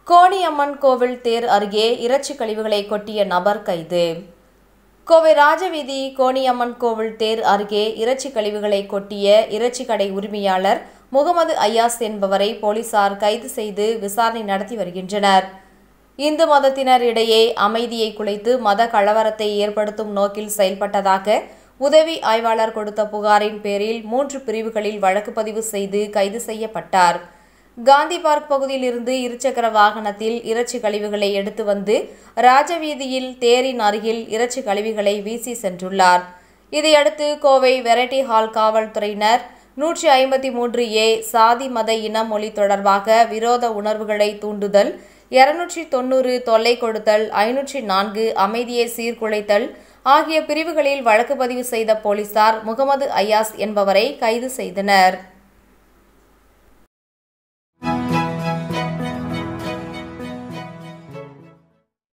கோணியம்மன் கோவில் தேர் அருகே இறைச்சி கழிவுகளை கொட்டிய நபர் கைது. கோவை ராஜவீதி கோணியம்மன் கோவில் தேர் அருகே இறைச்சி கழிவுகளை கொட்டிய இறைச்சி கடை உரிமையாளர் முகமது ஐயாஸ் என்பவரை போலீசார் கைது செய்து விசாரணை நடத்தி வருகின்றனர். இந்து மதத்தினர் இடையே அமைதியை குலைத்து மத கலவரத்தை ஏற்படுத்தும் நோக்கில் செயல்பட்டதாக உதவி ஆய்வாளர் கொடுத்த புகாரின் பேரில் 3 பிரிவுகளில் வழக்கு பதிவு செய்து கைது செய்யப்பட்டார். காந்தி பார்க் பகுதியில் இருந்து இருசக்கர வாகனத்தில் இறைச்சி கழிவுகளை எடுத்து வந்து ராஜவீதியில் தேரின் அருகில் இறைச்சி கழிவுகளை வீசி சென்றுள்ளார். இதையடுத்து கோவை வெரைட்டி ஹால் காவல்துறையினர் 153A சாதி மத இன மொழி தொடர்பாக விரோத உணர்வுகளை தூண்டுதல், 290 தொல்லை கொடுத்தல், 504 அமைதியை சீர்குலைத்தல் ஆகிய பிரிவுகளில் வழக்கு பதிவு செய்த போலீசார் முகமது ஐயாஸ் என்பவரை கைது செய்தனர்.